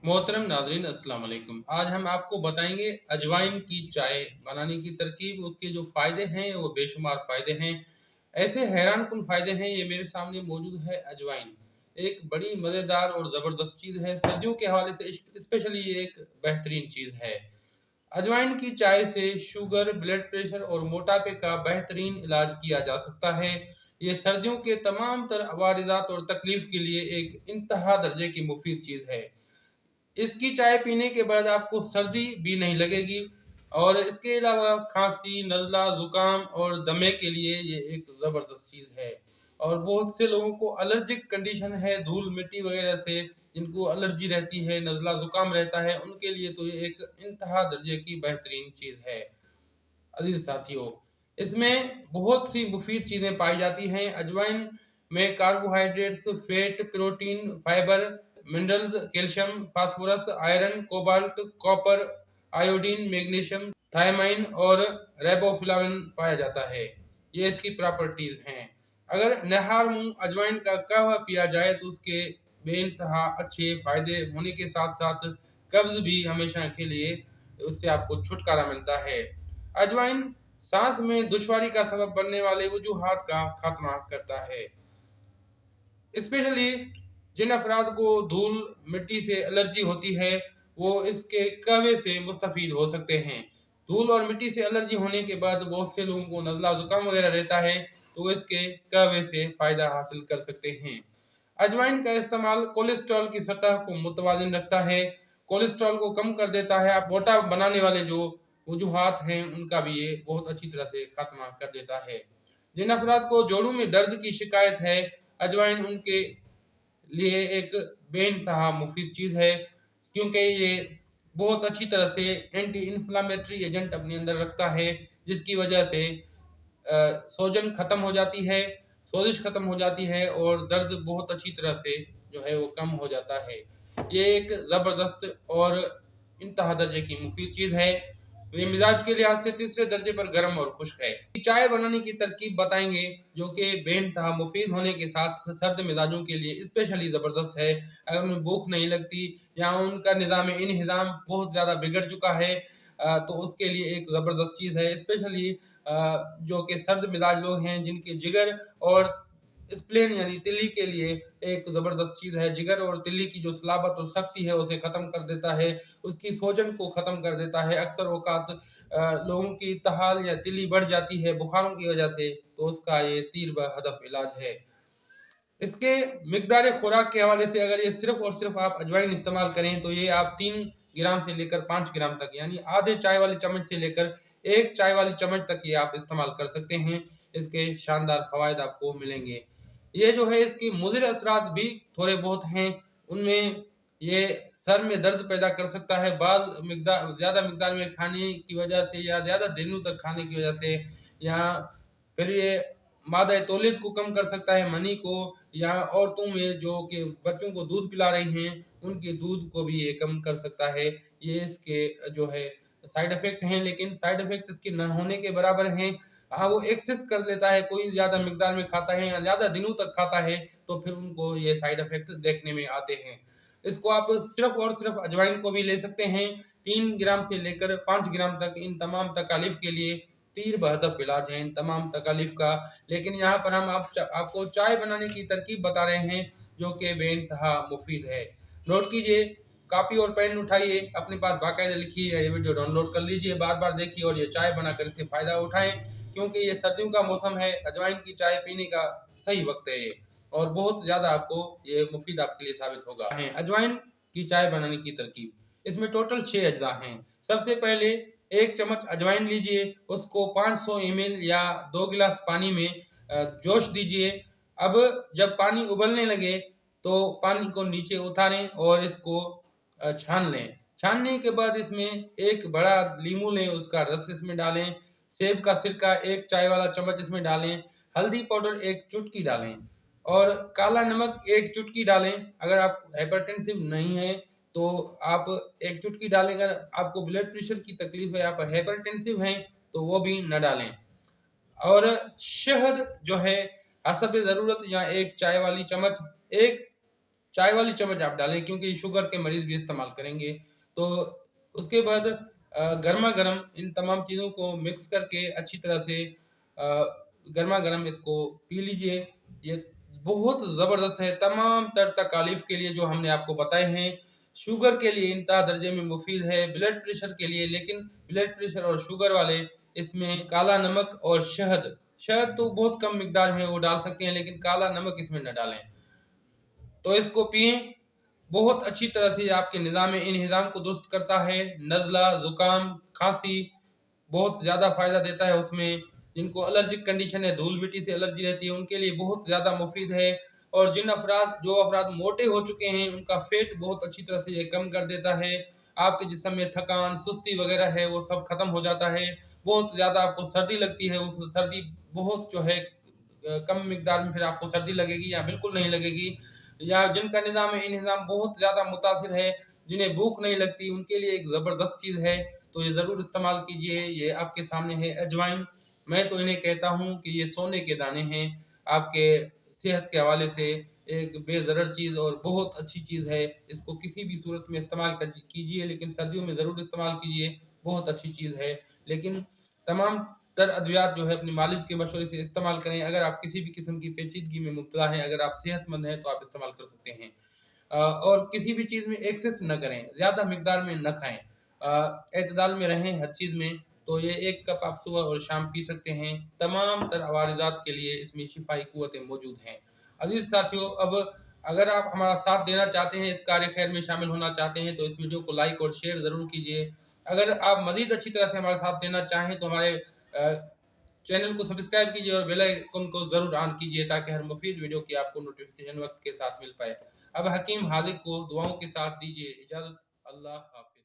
मोहतरम नाजरीन अस्सलाम वालेकुम। आज हम आपको बताएंगे अजवाइन की चाय बनाने की तरकीब। उसके जो फ़ायदे हैं वो बेशुमार फ़ायदे हैं। ऐसे हैरान कुन फ़ायदे हैं। ये मेरे सामने मौजूद है अजवाइन। एक बड़ी मज़ेदार और ज़बरदस्त चीज़ है। सर्दियों के हवाले से स्पेशली ये एक बेहतरीन चीज़ है। अजवाइन की चाय से शुगर, ब्लड प्रेशर और मोटापे का बेहतरीन इलाज किया जा सकता है। ये सर्दियों के तमाम तर अवारिज़ात और तकलीफ के लिए एक इंतहा दर्जे की मुफीद चीज़ है। इसकी चाय पीने के बाद आपको सर्दी भी नहीं लगेगी और इसके अलावा खांसी, नज़ला, ज़ुकाम और दमे के लिए ये एक ज़बरदस्त चीज़ है। और बहुत से लोगों को एलर्जिक कंडीशन है धूल मिट्टी वगैरह से, जिनको एलर्जी रहती है, नज़ला ज़ुकाम रहता है, उनके लिए तो ये एक इंतहा दर्जे की बेहतरीन चीज़ है। अजीज साथियों, इसमें बहुत सी मुफीद चीज़ें पाई जाती हैं। अजवाइन में carbohydrates, fat, protein, fibre, minerals, calcium, phosphorus, iron, cobalt, copper, iodine, magnesium, thiamine और रेबोफ्लाविन पाया जाता है। ये इसकी प्रॉपर्टीज हैं। अगर नहार मुंह अजवाइन का कहवा पिया जाए तो उसके बेइंतहा अच्छे फायदे होने के साथ साथ कब्ज भी हमेशा के लिए उससे आपको छुटकारा मिलता है। अजवाइन सांस में दुश्वारी का सबब बनने वाले वजूहात का खात्मा करता है। स्पेशली जिन अफराद को धूल मिट्टी से एलर्जी होती है वो इसके कहवे से मुस्तफीद हो सकते हैं। धूल और मिट्टी से एलर्जी होने के बाद बहुत से लोगों को नज़ला जुकाम वगैरह रहता है तो वो इसके कहवे से फ़ायदा हासिल कर सकते हैं। अजवाइन का इस्तेमाल कोलेस्ट्रॉल की सतह को मुतवाज़िन रखता है, कोलेस्ट्रॉल को कम कर देता है। आप मोटा बनाने वाले जो वजूहात हैं उनका भी ये बहुत अच्छी तरह से खात्मा कर देता है। जिन अफराद को जोड़ों में दर्द की शिकायत है, अजवाइन उनके लिए एक बेइंतहा मुफीद चीज़ है, क्योंकि ये बहुत अच्छी तरह से एंटी इन्फ्लामेटरी एजेंट अपने अंदर रखता है, जिसकी वजह से सोजन ख़त्म हो जाती है, सोजिश ख़त्म हो जाती है और दर्द बहुत अच्छी तरह से जो है वो कम हो जाता है। ये एक ज़बरदस्त और इंतहा दर्जे की मुफीद चीज़ है। ये मिजाज के लिहाज से तीसरे दर्जे पर गर्म और खुश्क है। चाय बनाने की तरकीब बताएंगे जो कि बेइंतहा मुफीद होने के साथ सर्द मिजाजों के लिए स्पेशली ज़बरदस्त है। अगर उन्हें भूख नहीं लगती या उनका निज़ाम इन्हिज़ाम बहुत ज़्यादा बिगड़ चुका है तो उसके लिए एक ज़बरदस्त चीज़ है। स्पेशली जो कि सर्द मिजाज लोग हैं जिनके जिगर और स्प्लेन यानी तिल्ली के लिए एक ज़बरदस्त चीज़ है। जिगर और तिल्ली की जो सलाबत और सख्ती है उसे ख़त्म कर देता है, उसकी सोजन को ख़त्म कर देता है। अक्सर औक़ात लोगों की तहाल या तिल्ली बढ़ जाती है बुखारों की वजह से, तो उसका ये तीर बहदफ इलाज है। इसके मिकदार खुराक के हवाले से अगर ये सिर्फ़ और सिर्फ़ आप अजवाइन इस्तेमाल करें तो ये आप 3 ग्राम से लेकर 5 ग्राम तक यानी आधे चाय वाले चम्मच से लेकर 1 चाय वाली चम्मच तक ये आप इस्तेमाल कर सकते हैं। इसके शानदार फ़वाइद आपको मिलेंगे। ये जो है इसकी मुज़िर असरात भी थोड़े बहुत हैं। उनमें ये सर में दर्द पैदा कर सकता है। ज़्यादा मिकदार में खाने की वजह से या ज़्यादा दिनों तक खाने की वजह से, या फिर ये मादा तौलीद को कम कर सकता है, मनी को, या औरतों में जो कि बच्चों को दूध पिला रही हैं उनके दूध को भी ये कम कर सकता है। ये इसके जो है साइड इफ़ेक्ट हैं, लेकिन साइड इफ़ेक्ट इसके न होने के बराबर हैं। हाँ, वो एक्सेस कर लेता है, कोई ज़्यादा मिकदार में खाता है या ज़्यादा दिनों तक खाता है तो फिर उनको ये साइड इफ़ेक्ट देखने में आते हैं। इसको आप सिर्फ़ और सिर्फ़ अजवाइन को भी ले सकते हैं। 3 ग्राम से लेकर 5 ग्राम तक इन तमाम तकालीफ के लिए तीर बहदफ इलाज है इन तमाम तकालीफ का। लेकिन यहाँ पर हम आपको चाय बनाने की तरकीब बता रहे हैं जो कि बेइंतहा मुफीद है। नोट कीजिए, कॉपी और पेन उठाइए, अपने पास बाकायदा लिखिए, ये वीडियो डाउनलोड कर लीजिए, बार-बार देखिए और ये चाय बनाकर इससे फ़ायदा उठाएँ, क्योंकि ये सर्दियों का मौसम है। अजवाइन की चाय पीने का सही वक़्त है ये, और बहुत ज़्यादा आपको ये मुफीद आपके लिए साबित होगा। अजवाइन की चाय बनाने की तरकीब, इसमें टोटल 6 अज्जा हैं। सबसे पहले 1 चम्मच अजवाइन लीजिए, उसको 500 ml या 2 गिलास पानी में जोश दीजिए। अब जब पानी उबलने लगे तो पानी को नीचे उतारें और इसको छान लें। छानने के बाद इसमें एक बड़ा लीमू लें, उसका रस इसमें डालें, सेब का सिरका 1 चाय वाला चम्मच इसमें डालें, हल्दी पाउडर 1 चुटकी डालें और काला नमक 1 चुटकी डालें। अगर आप हाइपरटेंसिव नहीं हैं तो आप 1 चुटकी डालें। अगर आपको ब्लड प्रेशर की तकलीफ है, आप हाइपरटेंसिव हैं तो वो भी न डालें। और शहद जो है हसब ज़रूरत या 1 चाय वाली चम्मच, 1 चाय वाली चम्मच आप डालें, क्योंकि शुगर के मरीज़ भी इस्तेमाल करेंगे। तो उसके बाद गरमा-गरम इन तमाम चीज़ों को मिक्स करके अच्छी तरह से गरमा-गरम इसको पी लीजिए। ये बहुत ज़बरदस्त है तमाम तर तकालीफ के लिए जो हमने आपको बताए हैं। शुगर के लिए इंतहा दर्जे में मुफ़ीद है, ब्लड प्रेशर के लिए, लेकिन ब्लड प्रेशर और शुगर वाले इसमें काला नमक और शहद, शहद तो बहुत कम मिकदार में वो डाल सकते हैं, लेकिन काला नमक इसमें ना डालें। तो इसको पिएँ, बहुत अच्छी तरह से ये आपके निज़ाम-ए-इंहिज़ाम को दुरुस्त करता है। नज़ला, ज़ुकाम, खाँसी बहुत ज़्यादा फ़ायदा देता है उसमें। जिनको एलर्जिक कंडीशन है, धूल-मिट्टी से एलर्जी रहती है, उनके लिए बहुत ज़्यादा मुफ़ीद है। और जो अफ़राद मोटे हो चुके हैं, उनका फ़ैट बहुत अच्छी तरह से ये कम कर देता है। आपके जिस्म में थकान, सुस्ती वग़ैरह है, वो सब ख़त्म हो जाता है। बहुत ज़्यादा आपको सर्दी लगती है, वो सर्दी बहुत जो है कम मिकदार में फिर आपको सर्दी लगेगी या बिल्कुल नहीं लगेगी। या जिनका निज़ाम-ए-इंहिज़ाम बहुत ज़्यादा मुतासिर है, जिन्हें भूख नहीं लगती, उनके लिए एक ज़बरदस्त चीज़ है, तो ये ज़रूर इस्तेमाल कीजिए। ये आपके सामने है अजवाइन। मैं तो इन्हें कहता हूँ कि ये सोने के दाने हैं, आपके सेहत के हवाले से एक बेज़रर चीज़ और बहुत अच्छी चीज़ है। इसको किसी भी सूरत में इस्तेमाल कीजिए, लेकिन सर्दियों में ज़रूर इस्तेमाल कीजिए, बहुत अच्छी चीज़ है। लेकिन तमाम तर अद्वियात जो है अपनी मालिज के मशवरे से इस्तेमाल करें। अगर आप किसी भी किस्म की पेचीदगी में मुब्तला हैं, अगर आप सेहतमंद हैं, तो आप इस्तेमाल कर सकते हैं। और किसी भी चीज़ में एक्सेस न करें, ज़्यादा मिकदार में न खाएँ। एतदाल में रहें हर चीज़ में। तो ये 1 कप आप सुबह और शाम पी सकते हैं। तमाम तर अवारिज़ात के लिए इसमें शिफ़ाई क़ुव्वतें मौजूद हैं। अज़ीज़ साथियों, अब अगर आप हमारा साथ देना चाहते हैं, इस कार्य खैर में शामिल होना चाहते हैं, तो इस वीडियो को लाइक और शेयर ज़रूर कीजिए। अगर आप मज़ीद अच्छी तरह से हमारा साथ देना चाहें, तो हमारे चैनल को सब्सक्राइब कीजिए और बेल आइकन को ज़रूर ऑन कीजिए, ताकि हर मुफ़ीद वीडियो की आपको नोटिफ़िकेशन वक़्त के साथ मिल पाए। अब हकीम हाज़िक को दुआओं के साथ दीजिए इजाज़त। अल्लाह हाफ़िज़।